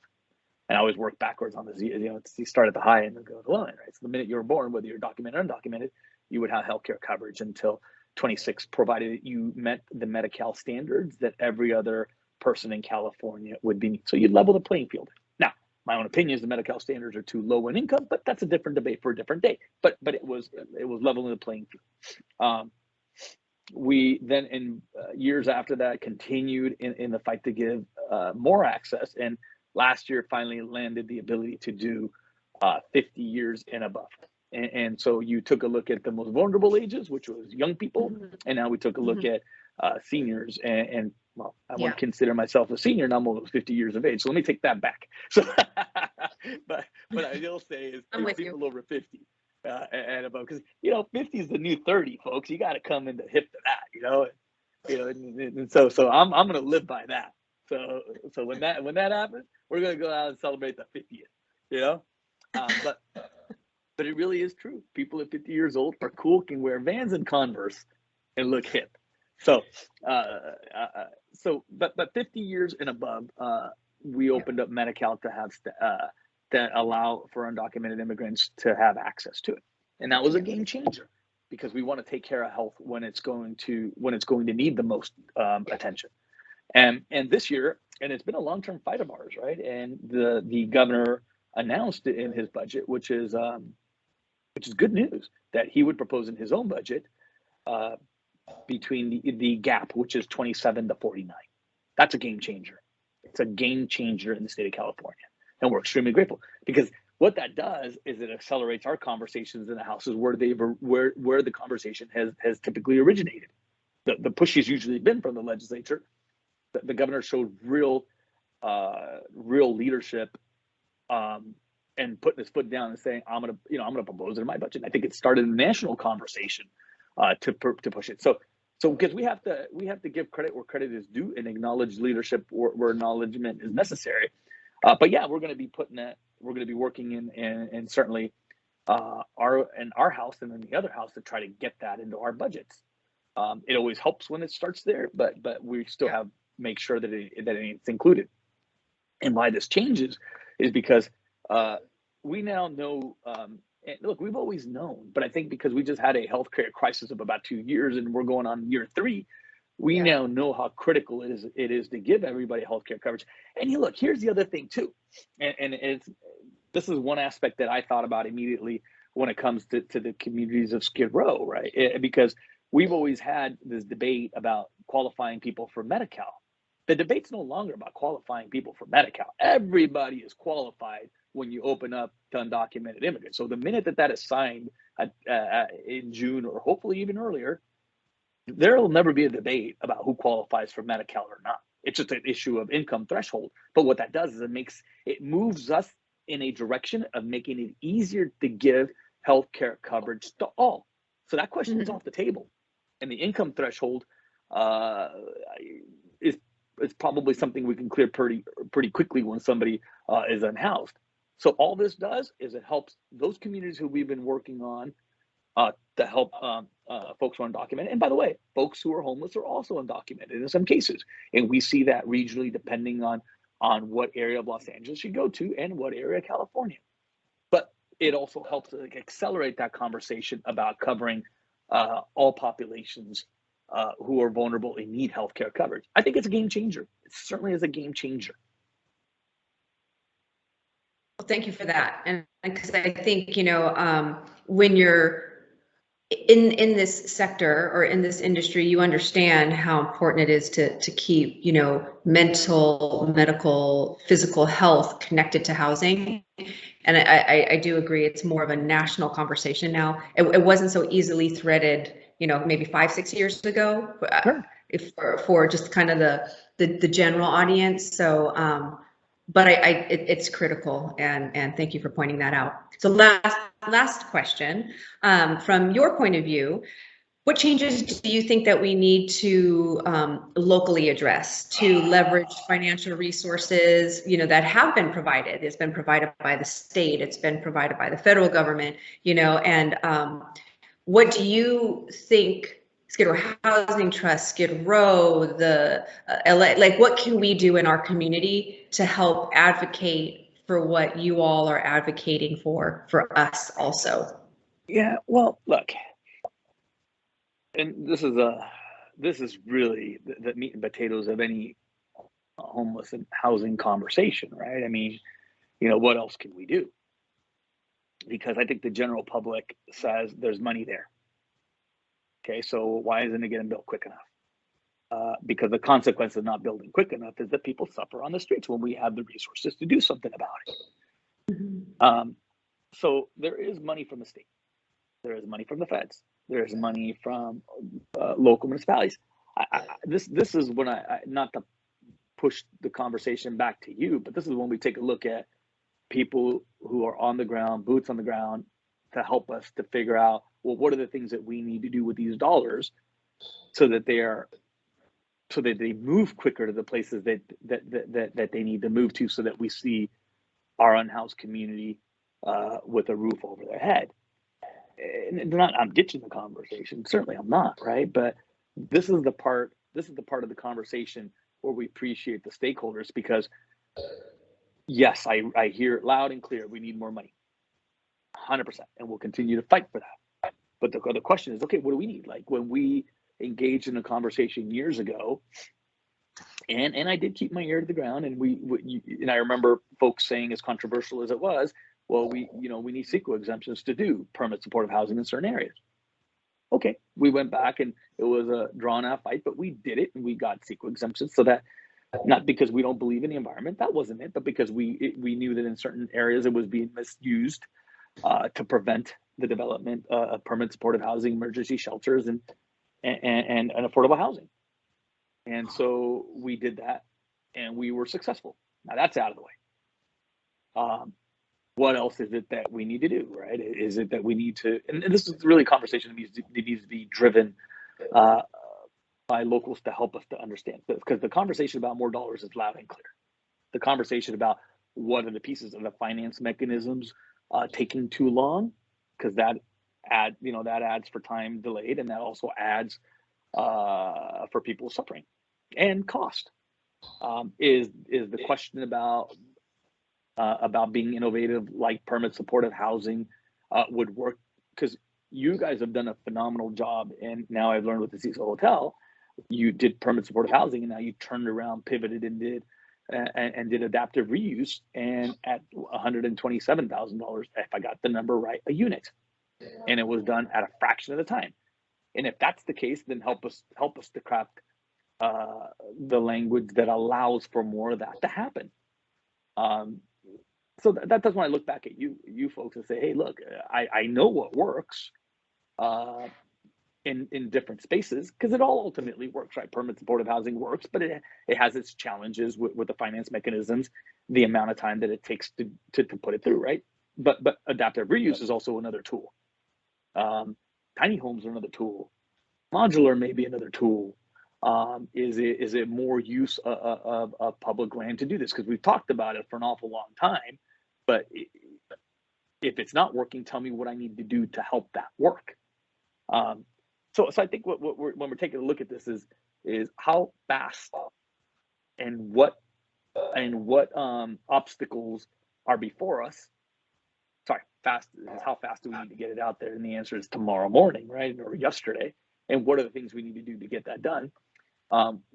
And I always work backwards on this. You start at the high end and go to the low end, right? So the minute you were born, whether you're documented or undocumented, you would have healthcare coverage until 26, provided you met the Medi-Cal standards that every other person in California would be. So you'd level the playing field. Now, my own opinion is the Medi-Cal standards are too low in income, but that's a different debate for a different day. But it was leveling the playing field. We then, in years after that, continued in the fight to give more access, and last year finally landed the ability to do 50 years and above. And so you took a look at the most vulnerable ages, which was young people, and now we took a look at seniors. And well, I wouldn't consider myself a senior, and I'm almost 50 years of age. So let me take that back. So, but what I will say is people over 50 and above, because 50 is the new 30, folks. You got to come into hip to that, and so I'm gonna live by that. So when that happens, we're gonna go out and celebrate the 50th, But it really is true. People at 50 years old are cool, can wear Vans and Converse and look hip. So, but 50 years and above, we opened up Medi-Cal to have that allow for undocumented immigrants to have access to it, and that was a game changer because we want to take care of health when it's going to need the most attention. And this year, and it's been a long-term fight of ours, right? And the governor announced in his budget, which is good news, that he would propose in his own budget between the gap, which is 27 to 49. That's a game changer. It's a game changer in the state of California. And we're extremely grateful because what that does is it accelerates our conversations in the houses where the conversation has typically originated. The push has usually been from the legislature. The governor showed real leadership and putting his foot down and saying, I'm gonna propose it in my budget. And I think it started a national conversation to push it. So because we have to give credit where credit is due and acknowledge leadership where acknowledgement is necessary. But yeah, we're going to be working in and certainly our house and then the other house to try to get that into our budgets. It always helps when it starts there, but we still have make sure that it's included. And why this changes is because we now know. And look, we've always known, but I think because we just had a healthcare crisis of about 2 years, and we're going on year 3. We now know how critical it is to give everybody healthcare coverage. And look, here's the other thing too, and this is one aspect that I thought about immediately when it comes to the communities of Skid Row, right? Because we've always had this debate about qualifying people for Medi-Cal. The debate's no longer about qualifying people for Medi-Cal. Everybody is qualified when you open up to undocumented immigrants. So the minute that is signed in June or hopefully even earlier, there will never be a debate about who qualifies for Medi-Cal or not. It's just an issue of income threshold. But what that does is it moves us in a direction of making it easier to give healthcare coverage to all. So that question is off the table. And the income threshold is probably something we can clear pretty quickly when somebody is unhoused. So all this does is it helps those communities who we've been working on to help folks who are undocumented. And by the way, folks who are homeless are also undocumented in some cases. And we see that regionally depending on what area of Los Angeles you go to and what area of California. But it also helps to accelerate that conversation about covering all populations who are vulnerable and need healthcare coverage. I think it's a game changer. It certainly is a game changer. Well, thank you for that. And because I think, when you're in this sector or in this industry, you understand how important it is to keep, mental, medical, physical health connected to housing. And I do agree it's more of a national conversation now. It wasn't so easily threaded, maybe 5-6 years ago, for just kind of the general audience. So, but it's critical, and thank you for pointing that out. So last question, from your point of view, what changes do you think that we need to locally address to leverage financial resources, that have been provided? It's been provided by the state, it's been provided by the federal government, and what do you think Skid Row Housing Trust, Skid Row, the LA, what can we do in our community to help advocate for what you all are advocating for us also? Yeah, well, look, and this is really the meat and potatoes of any homeless and housing conversation, right? I mean, what else can we do? Because I think the general public says there's money there. Okay, so why isn't it getting built quick enough? Because the consequence of not building quick enough is that people suffer on the streets when we have the resources to do something about it. Mhm. So there is money from the state. There is money from the feds. There is money from local municipalities. This is when I not to push the conversation back to you, but this is when we take a look at people who are on the ground, boots on the ground, to help us to figure out, well, what are the things that we need to do with these dollars so that they move quicker to the places that they need to move to, so that we see our unhoused community with a roof over their head. And I'm ditching the conversation. Certainly I'm not, right? But this is the part of the conversation where we appreciate the stakeholders, because yes, I hear it loud and clear. We need more money, 100%, and we'll continue to fight for that. But the question is, okay, what do we need? Like when we engaged in a conversation years ago, and I did keep my ear to the ground, and and I remember folks saying, as controversial as it was, well, we need CEQA exemptions to do permit supportive housing in certain areas. Okay, we went back, and it was a drawn out fight, but we did it, and we got CEQA exemptions, so that, not because we don't believe in the environment, that wasn't it, but because we knew that in certain areas it was being misused to prevent the development of permanent supportive housing, emergency shelters, and affordable housing. And so we did that, and we were successful. Now that's out of the way. What else is it that we need to do, right? Is it that we need to, and this is really a conversation that needs to be driven by locals to help us to understand, because the conversation about more dollars is loud and clear. The conversation about what are the pieces of the finance mechanisms taking too long, because that adds for time delayed, and that also adds for people suffering and cost. Is the question about being innovative, like permit supportive housing would work, because you guys have done a phenomenal job, and now I've learned with the Cecil Hotel, you did permit supportive housing, and now you turned around, pivoted, and did adaptive reuse, and at $127,000, if I got the number right, a unit, and it was done at a fraction of the time. And if that's the case, then help us to craft the language that allows for more of that to happen. So that's when I look back at you folks and say, hey, look, I know what works in different spaces, because it all ultimately works, right? Permanent supportive housing works, but it has its challenges with the finance mechanisms, the amount of time that it takes to put it through, right? But adaptive reuse is also another tool. Tiny homes are another tool. Modular may be another tool. Is it more use of public land to do this? Because we've talked about it for an awful long time, but if it's not working, tell me what I need to do to help that work. So I think when we're taking a look at this is how fast and what obstacles are before us. Sorry, fast is how fast do we need to get it out there? And the answer is tomorrow morning, right? Or yesterday. And what are the things we need to do to get that done?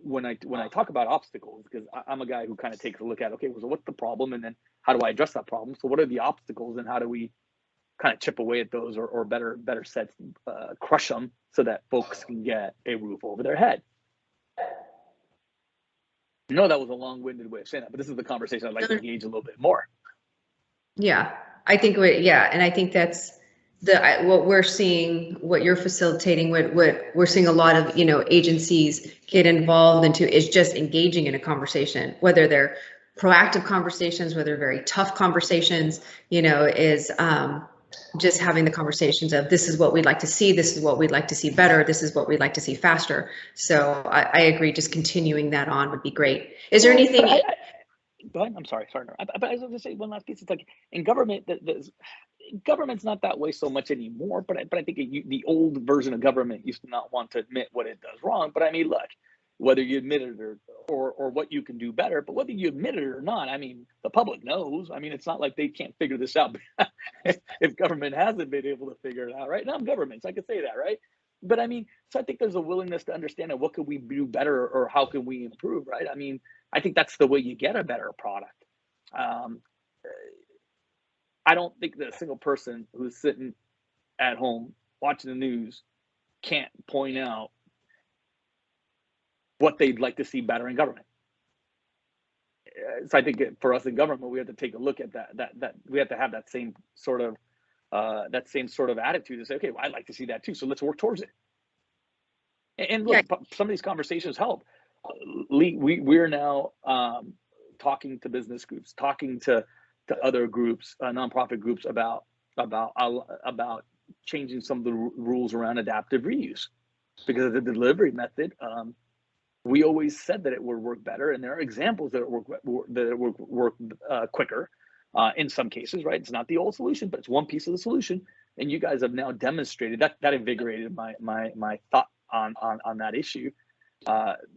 When I talk about obstacles, because I'm a guy who kind of takes a look at, okay, well, so what's the problem, and then how do I address that problem? So what are the obstacles, and how do we kind of chip away at those, or better said, crush them, so that folks can get a roof over their head? No, that was a long-winded way of saying that, but this is the conversation I'd like to engage a little bit more. Yeah, I think and I think that's what we're seeing, what you're facilitating, what we're seeing a lot of, agencies get involved into, is just engaging in a conversation, whether they're proactive conversations, whether very tough conversations, is just having the conversations of, this is what we'd like to see, this is what we'd like to see better, this is what we'd like to see faster. So I agree, just continuing that on would be great. Is there anything? Go ahead. I'm sorry. But I was going to say one last piece. It's like in government, government's not that way so much anymore. But I think the old version of government used to not want to admit what it does wrong. But I mean, look, whether you admit it or what you can do better, but whether you admit it or not, I mean, the public knows. I mean, it's not like they can't figure this out if government hasn't been able to figure it out, right? Now I'm government, so I can say that, right? but I mean, so I think there's a willingness to understand what could we do better or how can we improve, right? I mean, I think that's the way you get a better product. Um, I don't think that a single person who's sitting at home watching the news can't point out what they'd like to see better in government. So I think for us in government, we have to take a look at that we have to have that same sort of attitude to say, okay, well, I'd like to see that too. So let's work towards it. And look, Yeah. some of these conversations help. Lee, we're now talking to business groups, talking to other groups, nonprofit groups about changing some of the rules around adaptive reuse, because of the delivery method. We always said that it would work better, and there are examples that it work quicker in some cases, right? It's not the old solution, but it's one piece of the solution, and you guys have now demonstrated that. That invigorated my thought on that issue.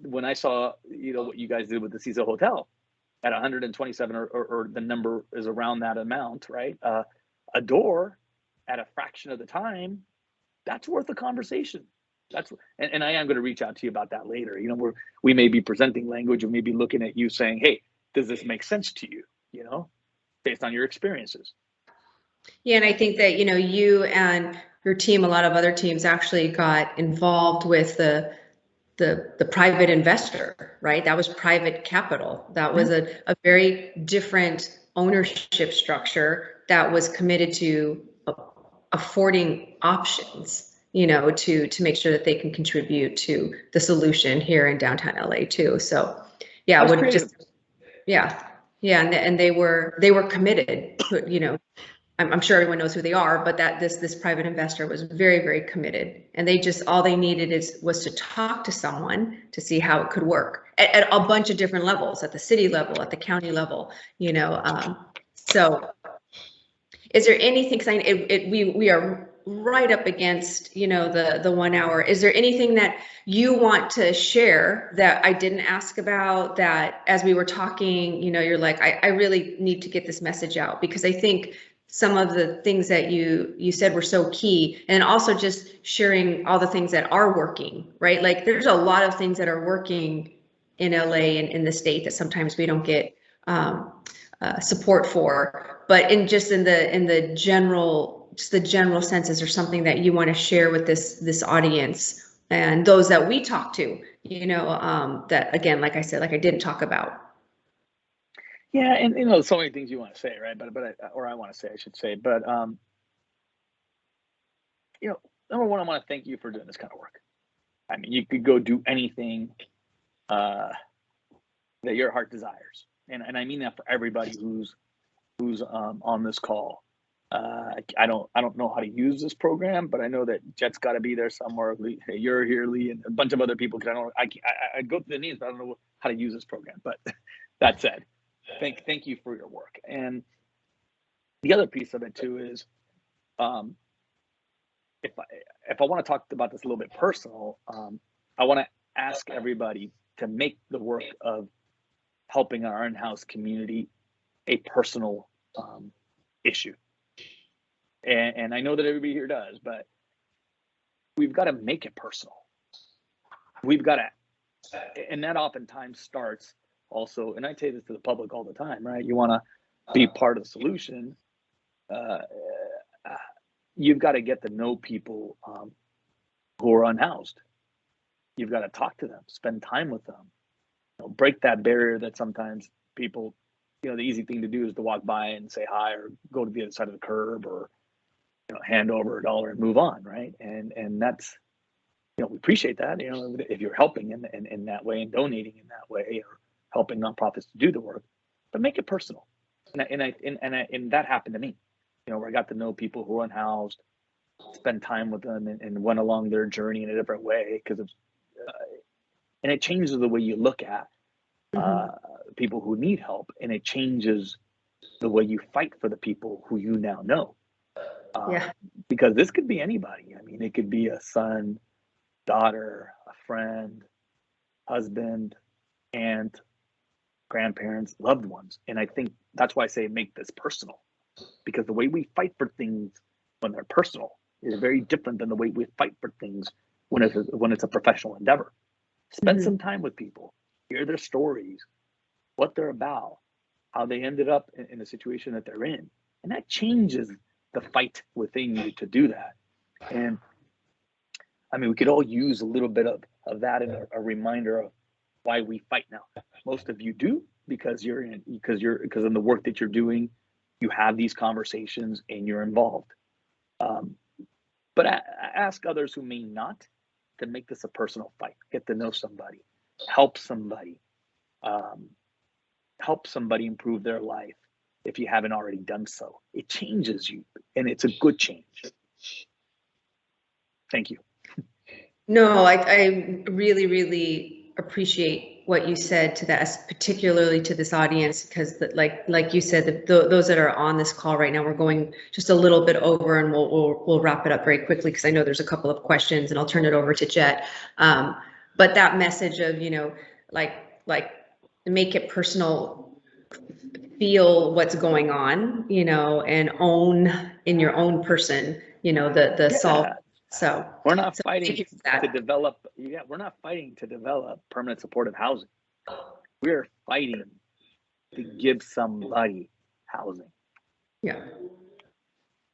When I saw what you guys did with the Cecil Hotel at 127, or the number is around that amount, right? A door at a fraction of the time, that's worth a conversation. And I am going to reach out to you about that later. We may be presenting language, or maybe looking at you saying, hey, does this make sense to you, based on your experiences? Yeah, and I think that, you and your team, a lot of other teams actually got involved with the private investor, right? That was private capital. That was a very different ownership structure that was committed to affording options, to make sure that they can contribute to the solution here in downtown LA too. So yeah, and they were committed, I'm sure everyone knows who they are, but that this private investor was very, very committed, and all they needed was to talk to someone to see how it could work at a bunch of different levels, at the city level, at the county level, so is there anything, we are right up against, the 1 hour. Is there anything that you want to share that I didn't ask about, that as we were talking, you're like, I really need to get this message out? Because I think some of the things that you said were so key, and also just sharing all the things that are working, right? Like there's a lot of things that are working in LA and in the state that sometimes we don't get support for, but in the general senses, or something that you want to share with this audience and those that we talk to, that, again, like I said, like I didn't talk about. Yeah, and so many things you want to say, right? But I want to say, I should say, but number one, I want to thank you for doing this kind of work. I mean, you could go do anything that your heart desires, and I mean that for everybody who's on this call. I don't know how to use this program, but I know that Jet's got to be there somewhere. Lee, you're here, Lee, and a bunch of other people. Because I go through the names, but I don't know how to use this program. But that said, thank you for your work. And the other piece of it too is, if I want to talk about this a little bit personal, I want to ask everybody to make the work of helping our in-house community a personal issue. And I know that everybody here does, but we've got to make it personal. We've got to, and that oftentimes starts also, and I say this to the public all the time, right? You want to be part of the solution. You've got to get to know people who are unhoused. You've got to talk to them, spend time with them, break that barrier that sometimes people, the easy thing to do is to walk by and say hi, or go to the other side of the curb, or hand over $1 and move on, right? And that's, we appreciate that, if you're helping in that way and donating in that way, or helping nonprofits to do the work, but make it personal. And that happened to me, where I got to know people who are unhoused, spend time with them, and went along their journey in a different way, because and it changes the way you look at people who need help, and it changes the way you fight for the people who you now know. Because this could be anybody. I mean, it could be a son, daughter, a friend, husband, aunt, grandparents, loved ones. And I think that's why I say make this personal, because the way we fight for things when they're personal is very different than the way we fight for things when it's a professional endeavor. Spend Mhm. some time with people, hear their stories, what they're about, how they ended up in the situation that they're in. And that changes the fight within you to do that. And I mean, we could all use a little bit of that and a reminder of why we fight now. Most of you do because because in the work that you're doing, you have these conversations and you're involved. But I ask others who may not to make this a personal fight. Get to know somebody, help somebody, help somebody improve their life if you haven't already done so. It changes you, and it's a good change. Thank you. No, I really, really appreciate what you said to that, particularly to this audience, because like you said, those that are on this call right now, we're going just a little bit over, and we'll wrap it up very quickly because I know there's a couple of questions, and I'll turn it over to Jet. But that message of, like make it personal, feel what's going on, and own in your own person, the solve. So we're not fighting thank you for that. to develop. Yeah, we're not fighting to develop permanent supportive housing. We're fighting to give somebody housing. Yeah.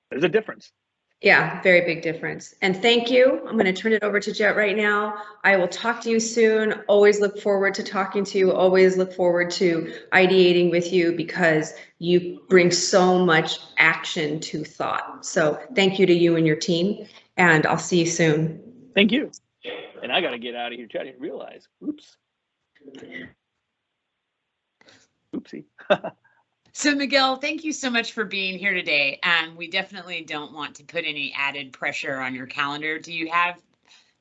There's a difference. Yeah, very big difference. And thank you. I'm going to turn it over to Jet right now. I will talk to you soon. Always look forward to talking to you. Always look forward to ideating with you because you bring so much action to thought. So thank you to you and your team, and I'll see you soon. Thank you. And I got to get out of here. I didn't realize. Oops. Oopsie. So Miguel, thank you so much for being here today. We definitely don't want to put any added pressure on your calendar. Do you have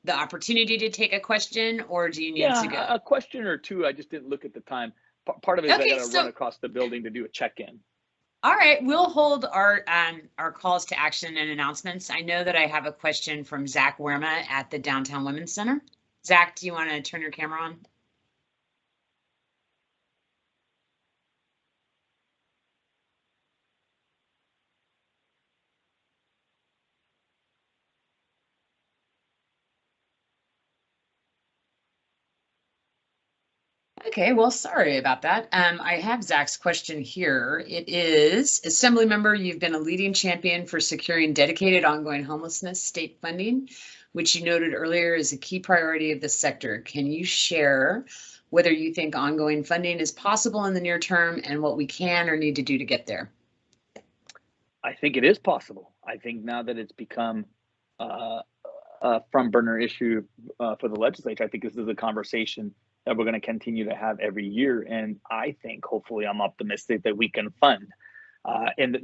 the opportunity to take a question, or do you need to go? A question or two. I just didn't look at the time. Part of it is I got to run across the building to do a check-in. All right, we'll hold our calls to action and announcements. I know that I have a question from Zach Werma at the Downtown Women's Center. Zach, do you want to turn your camera on? Okay, well, sorry about that. I have Zach's question here. It is, Assemblymember, you've been a leading champion for securing dedicated ongoing homelessness state funding, which you noted earlier is a key priority of the sector. Can you share whether you think ongoing funding is possible in the near term and what we can or need to do to get there? I think it is possible. I think now that it's become a front burner issue for the legislature, I think this is a conversation that we're going to continue to have every year. And I think, hopefully, I'm optimistic that we can fund. And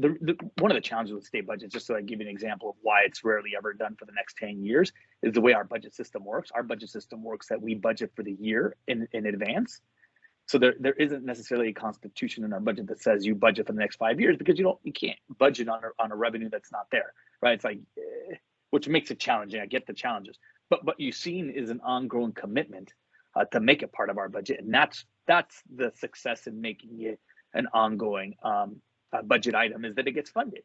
one of the challenges with state budgets, just so I give you an example of why it's rarely ever done for the next 10 years, is the way our budget system works. Our budget system works that we budget for the year in advance. So there isn't necessarily a constitution in our budget that says you budget for the next 5 years, because you can't budget on a revenue that's not there, right? It's like, which makes it challenging. I get the challenges, but what you've seen is an ongoing commitment to make it part of our budget, and that's the success in making it an ongoing budget item, is that it gets funded.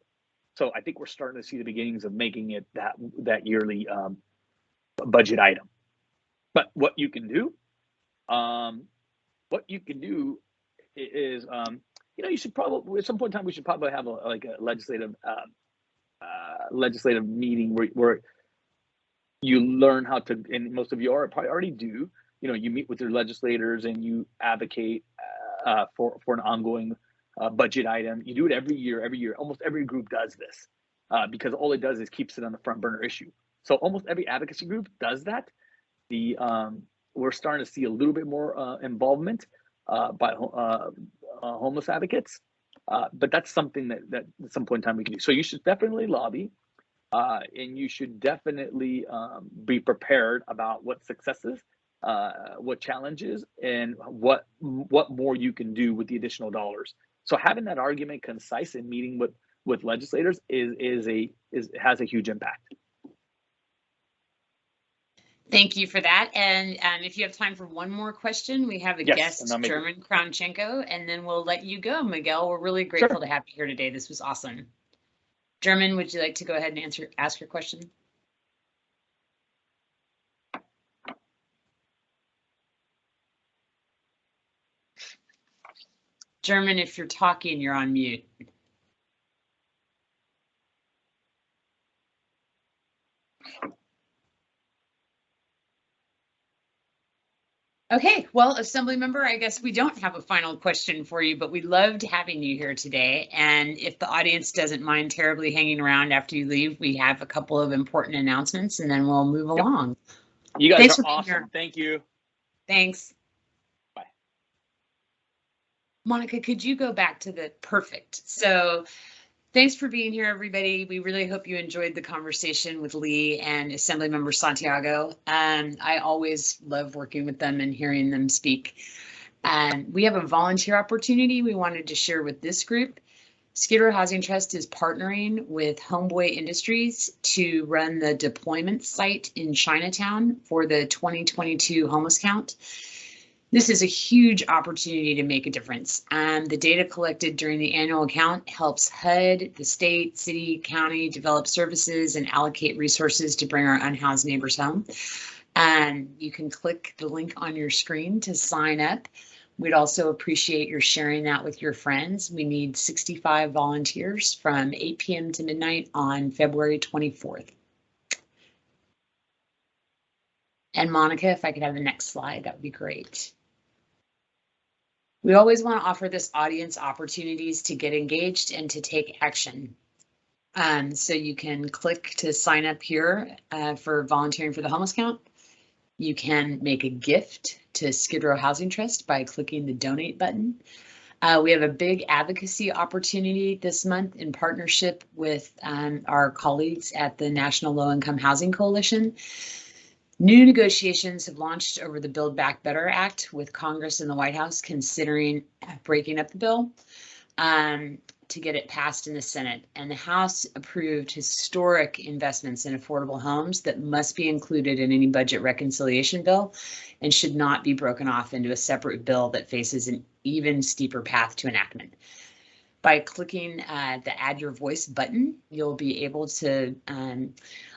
So I think we're starting to see the beginnings of making it that yearly budget item. But what you can do is, you should probably, at some point in time, we should probably have a legislative meeting where you learn how to, and most of you probably already do, you meet with your legislators and you advocate for an ongoing budget item. You do it every year. Almost every group does this because all it does is keeps it on the front burner issue. So almost every advocacy group does that. We're starting to see a little bit more involvement by homeless advocates, but that's something that at some point in time we can do. So you should definitely lobby, and you should definitely be prepared about what successes, what challenges, and what more you can do with the additional dollars. So having that argument concise and meeting with legislators has a huge impact. Thank you for that. And if you have time for one more question, we have a guest, German Kraunchenko, and then we'll let you go, Miguel. We're really grateful to have you here today. This was awesome. German, would you like to go ahead and ask your question? German, if you're talking, you're on mute. Okay, well, Assembly Member, I guess we don't have a final question for you, but we loved having you here today. And if the audience doesn't mind terribly hanging around after you leave, we have a couple of important announcements and then we'll move along. You guys Thanks are for being awesome. here. Thank you. Thanks. Bye. Monica, could you go back to the perfect? So thanks for being here, everybody. We really hope you enjoyed the conversation with Lee and Assemblymember Santiago. I always love working with them and hearing them speak. We have a volunteer opportunity we wanted to share with this group. Skid Row Housing Trust is partnering with Homeboy Industries to run the deployment site in Chinatown for the 2022 homeless count. This is a huge opportunity to make a difference. The data collected during the annual count helps HUD, the state, city, county develop services and allocate resources to bring our unhoused neighbors home. You can click the link on your screen to sign up. We'd also appreciate your sharing that with your friends. We need 65 volunteers from 8 p.m. to midnight on February 24th. And Monica, if I could have the next slide, that would be great. We always want to offer this audience opportunities to get engaged and to take action. So you can click to sign up here for volunteering for the homeless count. You can make a gift to Skid Row Housing Trust by clicking the donate button. We have a big advocacy opportunity this month in partnership with our colleagues at the National Low Income Housing Coalition. New negotiations have launched over the Build Back Better Act, with Congress and the White House considering breaking up the bill to get it passed in the Senate. And the House approved historic investments in affordable homes that must be included in any budget reconciliation bill and should not be broken off into a separate bill that faces an even steeper path to enactment. By clicking the Add Your Voice button, you'll be able to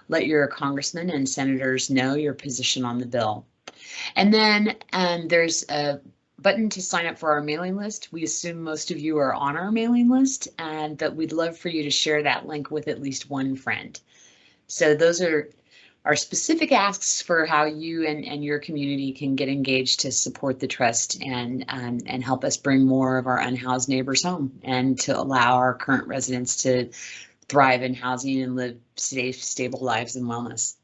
let your congressmen and senators know your position on the bill. And then there's a button to sign up for our mailing list. We assume most of you are on our mailing list, and that we'd love for you to share that link with at least one friend. So those are our specific asks for how you and your community can get engaged to support the trust and help us bring more of our unhoused neighbors home, and to allow our current residents to thrive in housing and live safe, stable lives and wellness.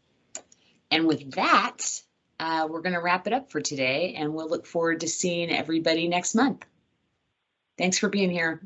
And with that, we're going to wrap it up for today, and we'll look forward to seeing everybody next month. Thanks for being here.